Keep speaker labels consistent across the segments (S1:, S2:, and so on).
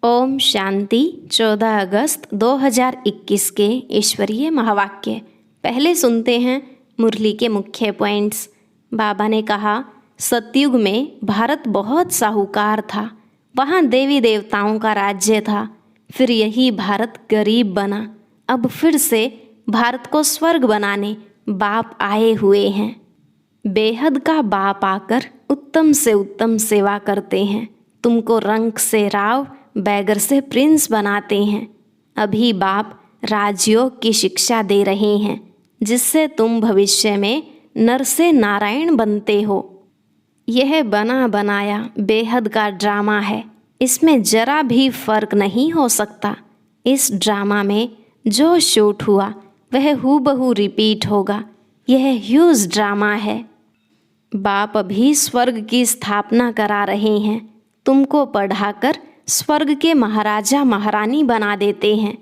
S1: ओम शांति। 14 अगस्त 2021 के ईश्वरीय महावाक्य। पहले सुनते हैं मुरली के मुख्य पॉइंट्स। बाबा ने कहा, सतयुग में भारत बहुत साहूकार था, वहाँ देवी देवताओं का राज्य था। फिर यही भारत गरीब बना। अब फिर से भारत को स्वर्ग बनाने बाप आए हुए हैं। बेहद का बाप आकर उत्तम से उत्तम सेवा करते हैं। तुमको रंक से राव, बैगर से प्रिंस बनाते हैं। अभी बाप राजयोग की शिक्षा दे रहे हैं, जिससे तुम भविष्य में नर से नारायण बनते हो। यह बना बनाया बेहद का ड्रामा है, इसमें जरा भी फर्क नहीं हो सकता। इस ड्रामा में जो शूट हुआ वह हूबहू रिपीट होगा। यह ह्यूज ड्रामा है। बाप अभी स्वर्ग की स्थापना करा रहे हैं। तुमको पढ़ाकर स्वर्ग के महाराजा महारानी बना देते हैं।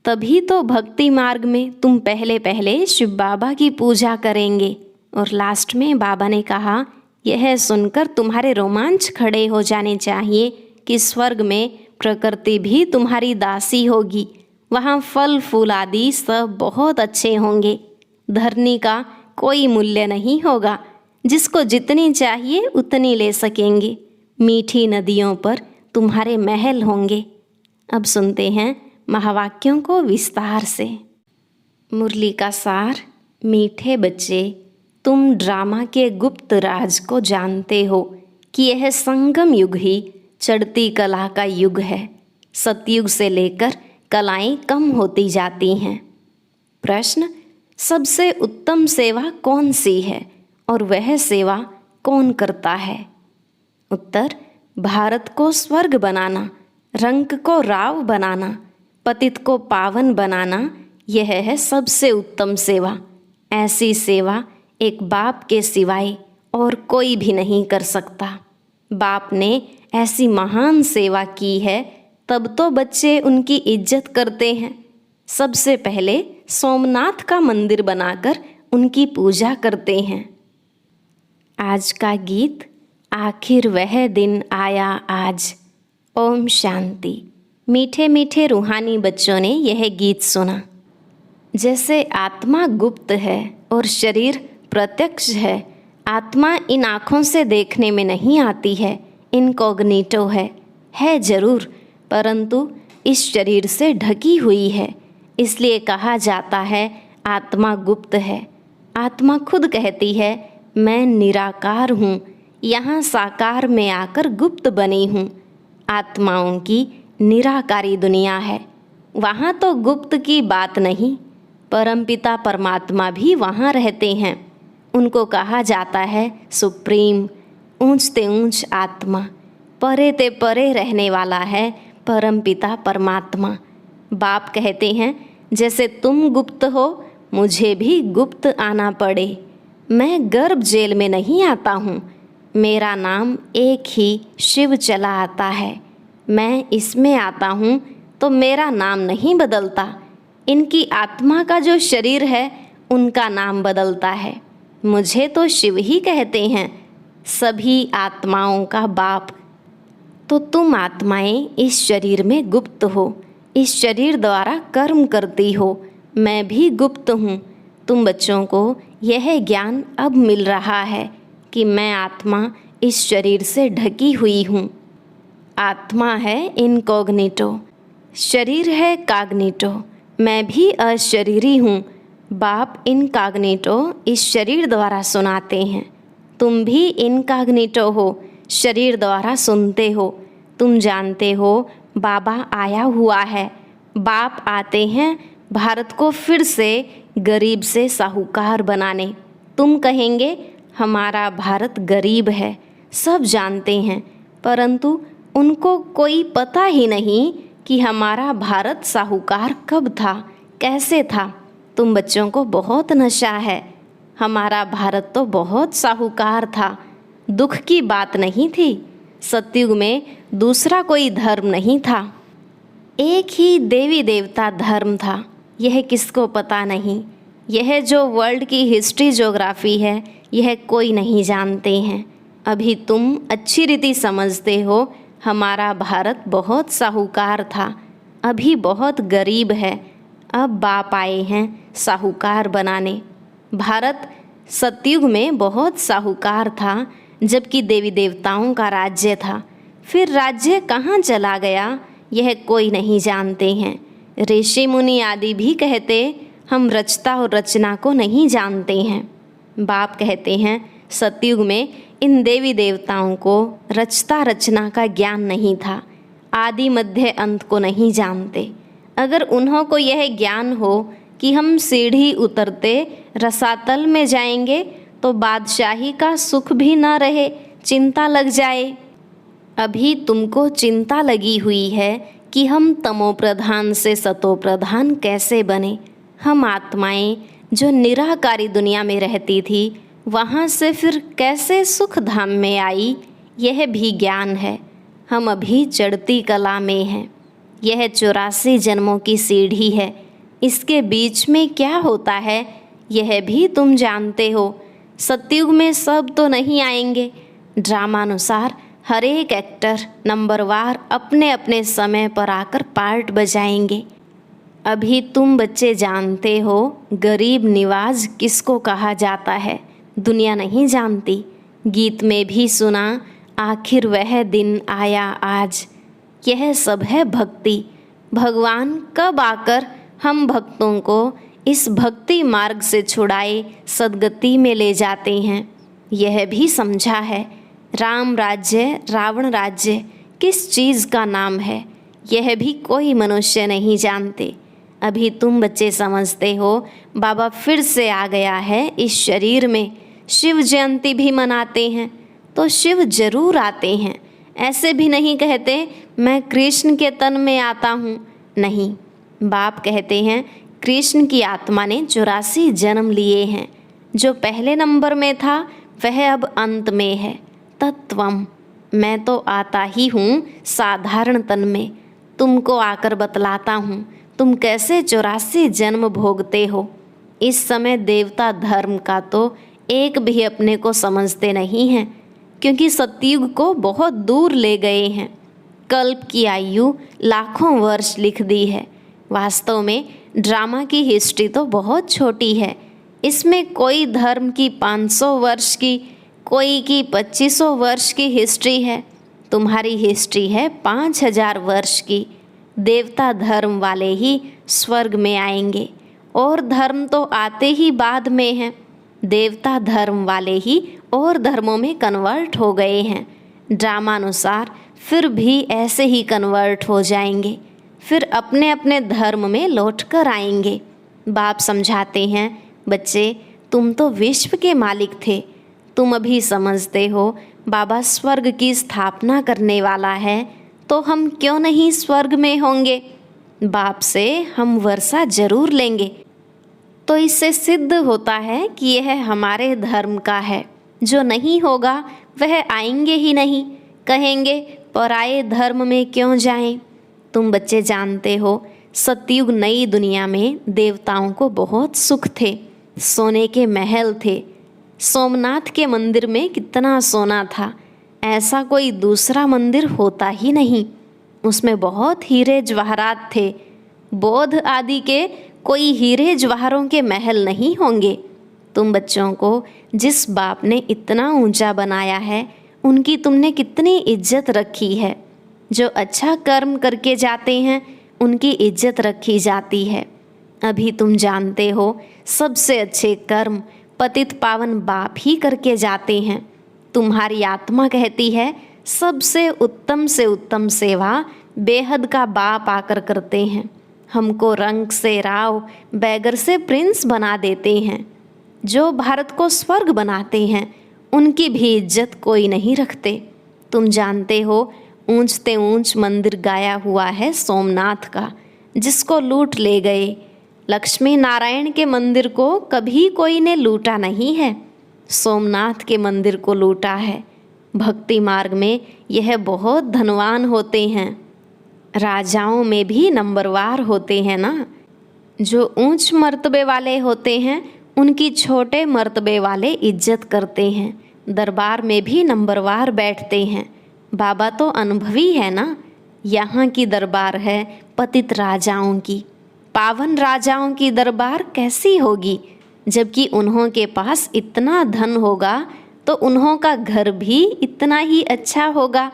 S1: तभी तो भक्ति मार्ग में तुम पहले पहले शिव बाबा की पूजा करेंगे। और लास्ट में बाबा ने कहा, यह सुनकर तुम्हारे रोमांच खड़े हो जाने चाहिए कि स्वर्ग में प्रकृति भी तुम्हारी दासी होगी। वहाँ फल फूल आदि सब बहुत अच्छे होंगे। धरनी का कोई मूल्य नहीं होगा। जिसको जितनी चाहिए उतनी ले सकेंगे। मीठी नदियों पर तुम्हारे महल होंगे। अब सुनते हैं महावाक्यों को विस्तार से। मुरली का सार। मीठे बच्चे, तुम ड्रामा के गुप्त राज को जानते हो कि यह संगम युग ही चढ़ती कला का युग है। सतयुग से लेकर कलाएं कम होती जाती हैं। प्रश्न, सबसे उत्तम सेवा कौन सी है और वह सेवा कौन करता है? उत्तर, भारत को स्वर्ग बनाना, रंक को राव बनाना, पतित को पावन बनाना, यह है सबसे उत्तम सेवा। ऐसी सेवा एक बाप के सिवाय और कोई भी नहीं कर सकता। बाप ने ऐसी महान सेवा की है, तब तो बच्चे उनकी इज्जत करते हैं। सबसे पहले सोमनाथ का मंदिर बनाकर उनकी पूजा करते हैं। आज का गीत, आखिर वह दिन आया आज। ओम शांति। मीठे मीठे रूहानी बच्चों ने यह गीत सुना। जैसे आत्मा गुप्त है और शरीर प्रत्यक्ष है। आत्मा इन आँखों से देखने में नहीं आती है, इनकॉग्निटो है जरूर, परंतु इस शरीर से ढकी हुई है। इसलिए कहा जाता है आत्मा गुप्त है। आत्मा खुद कहती है, मैं निराकार हूँ, यहाँ साकार में आकर गुप्त बनी हूँ। आत्माओं की निराकारी दुनिया है, वहाँ तो गुप्त की बात नहीं। परमपिता परमात्मा भी वहाँ रहते हैं। उनको कहा जाता है सुप्रीम, ऊंचते ऊंच आत्मा। परे ते परे रहने वाला है परमपिता परमात्मा। बाप कहते हैं, जैसे तुम गुप्त हो मुझे भी गुप्त आना पड़े। मैं गर्भ जेल में नहीं आता हूँ। मेरा नाम एक ही शिव चला आता है। मैं इसमें आता हूँ तो मेरा नाम नहीं बदलता। इनकी आत्मा का जो शरीर है उनका नाम बदलता है। मुझे तो शिव ही कहते हैं, सभी आत्माओं का बाप। तो तुम आत्माएं इस शरीर में गुप्त हो, इस शरीर द्वारा कर्म करती हो। मैं भी गुप्त हूँ। तुम बच्चों को यह ज्ञान अब मिल रहा है कि मैं आत्मा इस शरीर से ढकी हुई हूँ। आत्मा है इनकॉग्निटो, शरीर है काग्निटो। मैं भी अशरीरी हूँ। बाप इनकॉग्निटो इस शरीर द्वारा सुनाते हैं। तुम भी इनकॉग्निटो हो, शरीर द्वारा सुनते हो। तुम जानते हो बाबा आया हुआ है। बाप आते हैं भारत को फिर से गरीब से साहूकार बनाने। तुम कहेंगे हमारा भारत गरीब है, सब जानते हैं, परंतु उनको कोई पता ही नहीं कि हमारा भारत साहूकार कब था, कैसे था। तुम बच्चों को बहुत नशा है। हमारा भारत तो बहुत साहूकार था। दुख की बात नहीं थी। सतयुग में दूसरा कोई धर्म नहीं था, एक ही देवी देवता धर्म था। यह किसको पता नहीं। यह जो वर्ल्ड की हिस्ट्री ज्योग्राफी है, यह कोई नहीं जानते हैं। अभी तुम अच्छी रीति समझते हो, हमारा भारत बहुत साहूकार था, अभी बहुत गरीब है। अब बाप आए हैं साहूकार बनाने। भारत सतयुग में बहुत साहूकार था, जबकि देवी देवताओं का राज्य था। फिर राज्य कहाँ चला गया, यह कोई नहीं जानते हैं। ऋषि मुनि आदि भी कहते, हम रचता और रचना को नहीं जानते हैं। बाप कहते हैं, सतयुग में इन देवी देवताओं को रचता रचना का ज्ञान नहीं था, आदि मध्य अंत को नहीं जानते। अगर उन्हों को यह ज्ञान हो कि हम सीढ़ी उतरते रसातल में जाएंगे तो बादशाही का सुख भी न रहे, चिंता लग जाए। अभी तुमको चिंता लगी हुई है कि हम तमोप्रधान से सतोप्रधान कैसे बने। हम आत्माएं जो निराकारी दुनिया में रहती थी, वहाँ से फिर कैसे सुख धाम में आई, यह भी ज्ञान है। हम अभी चढ़ती कला में हैं। यह 84 जन्मों की सीढ़ी है। इसके बीच में क्या होता है, यह भी तुम जानते हो। सतयुग में सब तो नहीं आएंगे। ड्रामानुसार हर एक एक्टर नंबरवार अपने अपने समय पर आकर पार्ट बजाएंगे। अभी तुम बच्चे जानते हो गरीब निवाज किसको कहा जाता है, दुनिया नहीं जानती। गीत में भी सुना, आखिर वह दिन आया आज। यह सब है भक्ति। भगवान कब आकर हम भक्तों को इस भक्ति मार्ग से छुड़ाए सद्गति में ले जाते हैं, यह भी समझा है। राम राज्य रावण राज्य किस चीज़ का नाम है, यह भी कोई मनुष्य नहीं जानते। अभी तुम बच्चे समझते हो बाबा फिर से आ गया है इस शरीर में। शिव जयंती भी मनाते हैं तो शिव जरूर आते हैं। ऐसे भी नहीं कहते मैं कृष्ण के तन में आता हूँ, नहीं। बाप कहते हैं कृष्ण की आत्मा ने 84 जन्म लिए हैं। जो पहले नंबर में था वह अब अंत में है। तत्वम, मैं तो आता ही हूँ साधारण तन में। तुमको आकर बतलाता हूँ तुम कैसे 84 जन्म भोगते हो। इस समय देवता धर्म का तो एक भी अपने को समझते नहीं हैं, क्योंकि सतयुग को बहुत दूर ले गए हैं। कल्प की आयु लाखों वर्ष लिख दी है। वास्तव में ड्रामा की हिस्ट्री तो बहुत छोटी है। इसमें कोई धर्म की 500 वर्ष की, कोई की 2500 वर्ष की हिस्ट्री है। तुम्हारी हिस्ट्री है 5000 वर्ष की। देवता धर्म वाले ही स्वर्ग में आएंगे, और धर्म तो आते ही बाद में हैं। देवता धर्म वाले ही और धर्मों में कन्वर्ट हो गए हैं। ड्रामानुसार फिर भी ऐसे ही कन्वर्ट हो जाएंगे, फिर अपने अपने धर्म में लौट कर आएंगे। बाप समझाते हैं, बच्चे तुम तो विश्व के मालिक थे। तुम अभी समझते हो बाबा स्वर्ग की स्थापना करने वाला है, तो हम क्यों नहीं स्वर्ग में होंगे। बाप से हम वर्षा जरूर लेंगे। तो इससे सिद्ध होता है कि यह हमारे धर्म का है। जो नहीं होगा वह आएंगे ही नहीं, कहेंगे पराये धर्म में क्यों जाएं। तुम बच्चे जानते हो सतयुग नई दुनिया में देवताओं को बहुत सुख थे। सोने के महल थे। सोमनाथ के मंदिर में कितना सोना था, ऐसा कोई दूसरा मंदिर होता ही नहीं। उसमें बहुत हीरे जवाहरात थे। बौद्ध आदि के कोई हीरे जवाहरों के महल नहीं होंगे। तुम बच्चों को जिस बाप ने इतना ऊंचा बनाया है, उनकी तुमने कितनी इज्जत रखी है। जो अच्छा कर्म करके जाते हैं उनकी इज्जत रखी जाती है। अभी तुम जानते हो सबसे अच्छे कर्म पतित पावन बाप ही करके जाते हैं। तुम्हारी आत्मा कहती है सबसे उत्तम से उत्तम सेवा बेहद का बाप आकर करते हैं। हमको रंग से राव, बैगर से प्रिंस बना देते हैं। जो भारत को स्वर्ग बनाते हैं उनकी भी इज्जत कोई नहीं रखते। तुम जानते हो ऊंचते ऊंच मंदिर गाया हुआ है सोमनाथ का, जिसको लूट ले गए। लक्ष्मी नारायण के मंदिर को कभी कोई ने लूटा नहीं है, सोमनाथ के मंदिर को लूटा है। भक्ति मार्ग में यह बहुत धनवान होते हैं। राजाओं में भी नंबरवार होते हैं ना। जो ऊंच मर्तबे वाले होते हैं उनकी छोटे मर्तबे वाले इज्जत करते हैं। दरबार में भी नंबरवार बैठते हैं। बाबा तो अनुभवी है ना। यहाँ की दरबार है पतित राजाओं की, पावन राजाओं की दरबार कैसी होगी? जबकि उन्हों के पास इतना धन होगा तो उन्हों का घर भी इतना ही अच्छा होगा।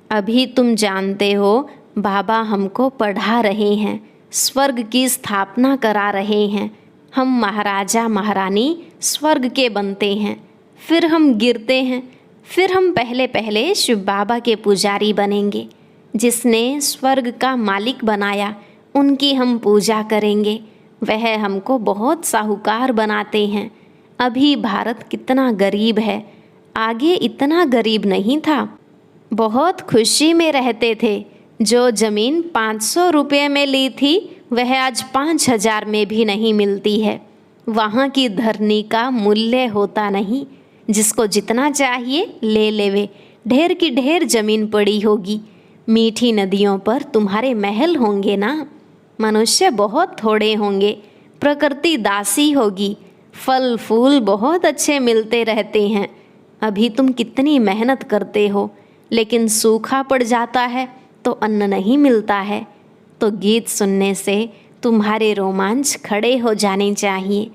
S1: अभी तुम जानते हो बाबा हमको पढ़ा रहे हैं, स्वर्ग की स्थापना करा रहे हैं। हम महाराजा महारानी स्वर्ग के बनते हैं, फिर हम गिरते हैं, फिर हम पहले पहले शिव बाबा के पुजारी बनेंगे। जिसने स्वर्ग का मालिक बनाया उनकी हम पूजा करेंगे। वह हमको बहुत साहूकार बनाते हैं। अभी भारत कितना गरीब है, आगे इतना गरीब नहीं था। बहुत खुशी में रहते थे। जो ज़मीन 500 रुपये में ली थी वह आज 5000 में भी नहीं मिलती है। वहाँ की धरनी का मूल्य होता नहीं। जिसको जितना चाहिए ले लेवे, ढेर की ढेर ज़मीन पड़ी होगी। मीठी नदियों पर तुम्हारे महल होंगे ना। मनुष्य बहुत थोड़े होंगे, प्रकृति दासी होगी। फल फूल बहुत अच्छे मिलते रहते हैं। अभी तुम कितनी मेहनत करते हो, लेकिन सूखा पड़ जाता है तो अन्न नहीं मिलता है। तो गीत सुनने से तुम्हारे रोमांच खड़े हो जाने चाहिए।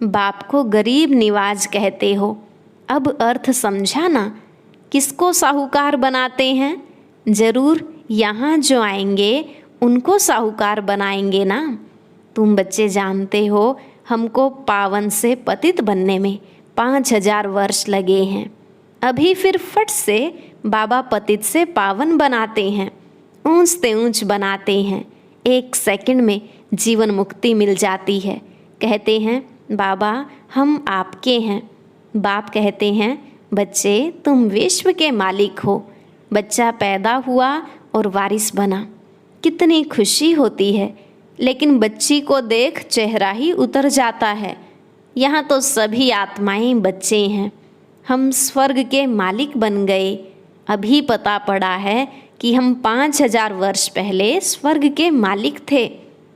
S1: बाप को गरीब निवाज कहते हो, अब अर्थ समझा ना। किसको साहूकार बनाते हैं? ज़रूर यहाँ जो आएंगे उनको साहूकार बनाएंगे ना। तुम बच्चे जानते हो हमको पावन से पतित बनने में 5000 वर्ष लगे हैं। अभी फिर फट से बाबा पतित से पावन बनाते हैं, ऊंच से ऊंच बनाते हैं। 1 सेकंड में जीवन मुक्ति मिल जाती है। कहते हैं बाबा हम आपके हैं। बाप कहते हैं बच्चे तुम विश्व के मालिक हो। बच्चा पैदा हुआ और वारिस बना, कितनी खुशी होती है। लेकिन बच्ची को देख चेहरा ही उतर जाता है। यहाँ तो सभी आत्माएं बच्चे हैं। हम स्वर्ग के मालिक बन गए। अभी पता पड़ा है कि हम 5000 वर्ष पहले स्वर्ग के मालिक थे।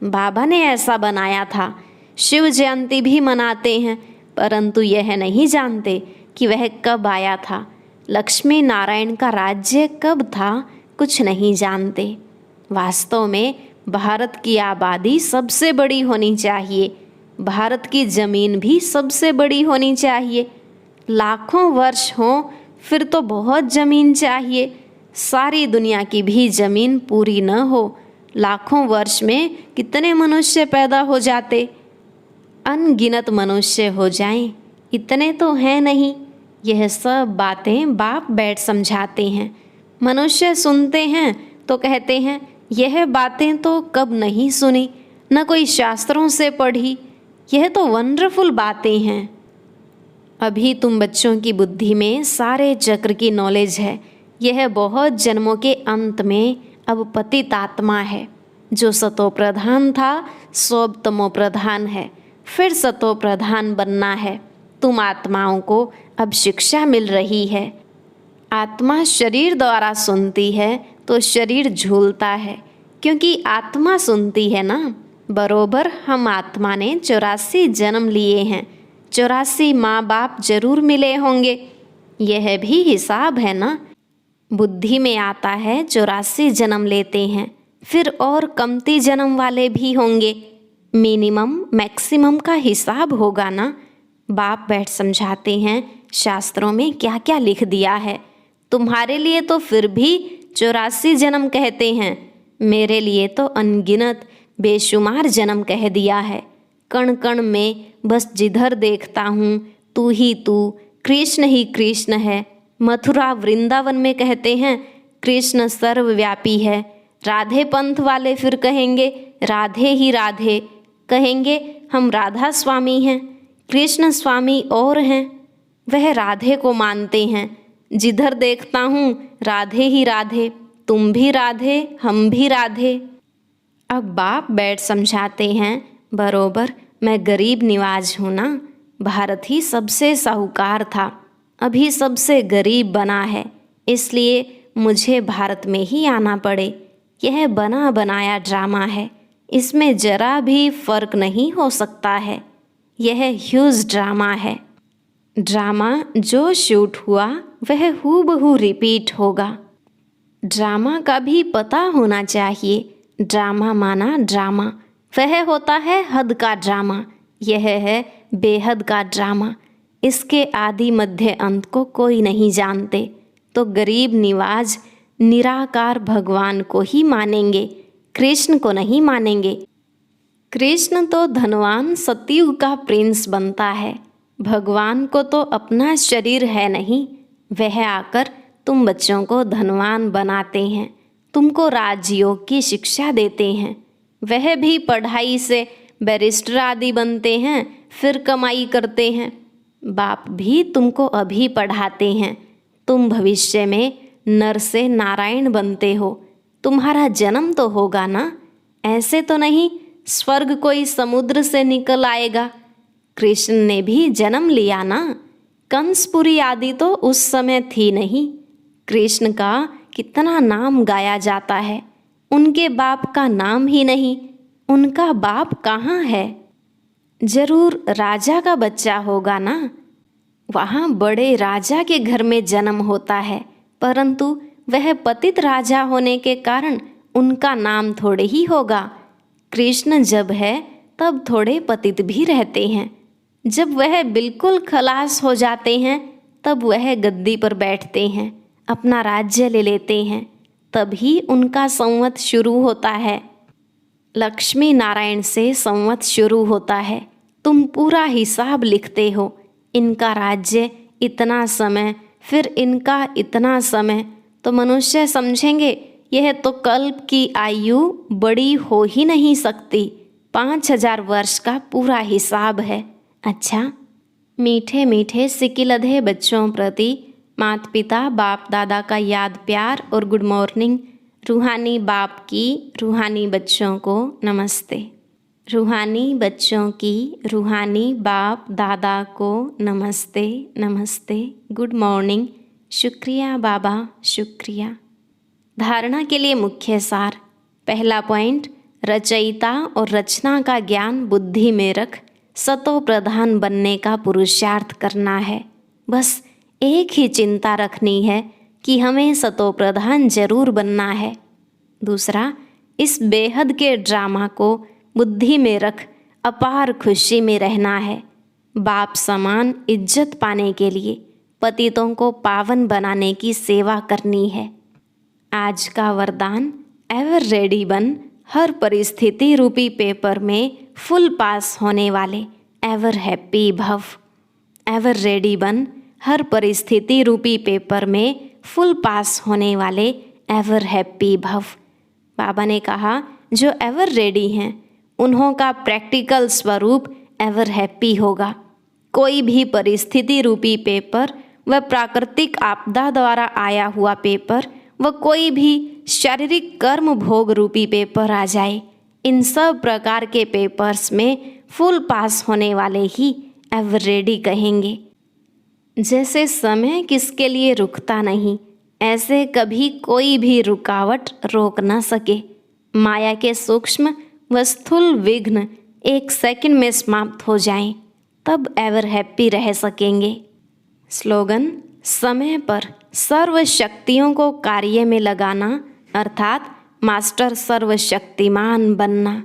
S1: बाबा ने ऐसा बनाया था। शिव जयंती भी मनाते हैं, परंतु यह नहीं जानते कि वह कब आया था। लक्ष्मी नारायण का राज्य कब था, कुछ नहीं जानते। वास्तव में भारत की आबादी सबसे बड़ी होनी चाहिए। भारत की ज़मीन भी सबसे बड़ी होनी चाहिए। लाखों वर्ष हों फिर तो बहुत ज़मीन चाहिए। सारी दुनिया की भी ज़मीन पूरी न हो, लाखों वर्ष में कितने मनुष्य पैदा हो जाते। अनगिनत मनुष्य हो जाएं, इतने तो हैं नहीं। यह सब बातें बाप बैठ समझाते हैं। मनुष्य सुनते हैं तो कहते हैं यह बातें तो कब नहीं सुनी, न कोई शास्त्रों से पढ़ी। यह तो वंडरफुल बातें हैं। अभी तुम बच्चों की बुद्धि में सारे चक्र की नॉलेज है। यह बहुत जन्मों के अंत में अब पतित आत्मा है। जो सतो प्रधान था सो अब तमो प्रधान है, फिर सतो प्रधान बनना है। तुम आत्माओं को अब शिक्षा मिल रही है। आत्मा शरीर द्वारा सुनती है तो शरीर झूलता है, क्योंकि आत्मा सुनती है ना। बरोबर हम आत्मा ने 84 जन्म लिए हैं। 84 माँ बाप जरूर मिले होंगे। यह भी हिसाब है ना। बुद्धि में आता है 84 जन्म लेते हैं, फिर और कमती जन्म वाले भी होंगे। मिनिमम मैक्सिमम का हिसाब होगा ना। बाप बैठ समझाते हैं शास्त्रों में क्या क्या लिख दिया है। तुम्हारे लिए तो फिर भी 84 जन्म कहते हैं, मेरे लिए तो अनगिनत बेशुमार जन्म कह दिया है। कण कण में बस जिधर देखता हूँ तू ही तू, कृष्ण ही कृष्ण है। मथुरा वृंदावन में कहते हैं कृष्ण सर्वव्यापी है। राधे पंथ वाले फिर कहेंगे राधे ही राधे, कहेंगे हम राधा स्वामी हैं, कृष्ण स्वामी और हैं। वह राधे को मानते हैं। जिधर देखता हूँ राधे ही राधे, तुम भी राधे हम भी राधे। अब बाप बैठ समझाते हैं बरोबर मैं गरीब निवाज हूँ ना। भारत ही सबसे साहूकार था, अभी सबसे गरीब बना है। इसलिए मुझे भारत में ही आना पड़े। यह बना बनाया ड्रामा है, इसमें जरा भी फर्क नहीं हो सकता है। यह ह्यूज ड्रामा है। ड्रामा जो शूट हुआ वह हूबहू रिपीट होगा। ड्रामा का भी पता होना चाहिए। ड्रामा माना ड्रामा, वह होता है हद का ड्रामा, यह है बेहद का ड्रामा। इसके आदि मध्य अंत को कोई नहीं जानते, तो गरीब निवाज निराकार भगवान को ही मानेंगे, कृष्ण को नहीं मानेंगे। कृष्ण तो धनवान सतयुग का प्रिंस बनता है, भगवान को तो अपना शरीर है नहीं। वह आकर तुम बच्चों को धनवान बनाते हैं, तुमको राजयोग की शिक्षा देते हैं। वह भी पढ़ाई से बैरिस्टर आदि बनते हैं, फिर कमाई करते हैं। बाप भी तुमको अभी पढ़ाते हैं, तुम भविष्य में नर से नारायण बनते हो। तुम्हारा जन्म तो होगा ना, ऐसे तो नहीं स्वर्ग कोई समुद्र से निकल आएगा। कृष्ण ने भी जन्म लिया ना, कंसपुरी आदि तो उस समय थी नहीं। कृष्ण का कितना नाम गाया जाता है, उनके बाप का नाम ही नहीं। उनका बाप कहाँ है? जरूर राजा का बच्चा होगा ना। वहाँ बड़े राजा के घर में जन्म होता है, परंतु वह पतित राजा होने के कारण उनका नाम थोड़े ही होगा। कृष्ण जब है तब थोड़े पतित भी रहते हैं, जब वह बिल्कुल खलास हो जाते हैं तब वह गद्दी पर बैठते हैं, अपना राज्य ले लेते हैं, तभी उनका संवत शुरू होता है। लक्ष्मी नारायण से संवत शुरू होता है। तुम पूरा हिसाब लिखते हो, इनका राज्य इतना समय, फिर इनका इतना समय, तो मनुष्य समझेंगे यह तो कल्प की आयु बड़ी हो ही नहीं सकती। 5000 वर्ष का पूरा हिसाब है। अच्छा, मीठे मीठे सिकिलधे बच्चों प्रति माता पिता बाप दादा का याद प्यार और गुड मॉर्निंग। रूहानी बाप की रूहानी बच्चों को नमस्ते। रूहानी बच्चों की रूहानी बाप दादा को नमस्ते नमस्ते, गुड मॉर्निंग। शुक्रिया बाबा, शुक्रिया। धारणा के लिए मुख्य सार। पहला पॉइंट, रचयिता और रचना का ज्ञान बुद्धि में रख सतो प्रधान बनने का पुरुषार्थ करना है। बस एक ही चिंता रखनी है कि हमें सतो प्रधान जरूर बनना है। दूसरा, इस बेहद के ड्रामा को बुद्धि में रख अपार खुशी में रहना है। बाप समान इज्जत पाने के लिए पतितों को पावन बनाने की सेवा करनी है। आज का वरदान, एवर रेडी बन, हर परिस्थिति रूपी पेपर में फुल पास होने वाले, एवर हैप्पी भव। एवर रेडी बन, हर परिस्थिति रूपी पेपर में फुल पास होने वाले, एवर हैप्पी भव। बाबा ने कहा जो एवर रेडी हैं उन्हों का प्रैक्टिकल स्वरूप एवर हैप्पी होगा। कोई भी परिस्थिति रूपी पेपर व प्राकृतिक आपदा द्वारा आया हुआ पेपर व कोई भी शारीरिक कर्म भोग रूपी पेपर आ जाए, इन सब प्रकार के पेपर्स में फुल पास होने वाले ही एवर रेडी कहेंगे। जैसे समय किसके लिए रुकता नहीं, ऐसे कभी कोई भी रुकावट रोक न सके। माया के सूक्ष्म व स्थूल विघ्न 1 सेकंड में समाप्त हो जाएं, तब एवर हैप्पी रह सकेंगे। स्लोगन, समय पर सर्व शक्तियों को कार्य में लगाना अर्थात मास्टर सर्वशक्तिमान बनना।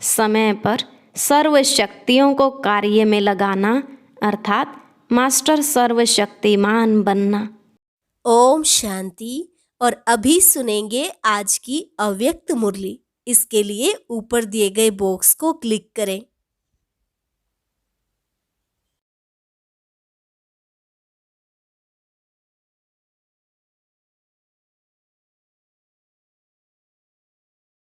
S1: समय पर सर्व शक्तियों को कार्य में लगाना अर्थात मास्टर सर्वशक्तिमान बनना।
S2: ओम शांति। और अभी सुनेंगे आज की अव्यक्त मुरली। इसके लिए ऊपर दिए गए बॉक्स को क्लिक करें।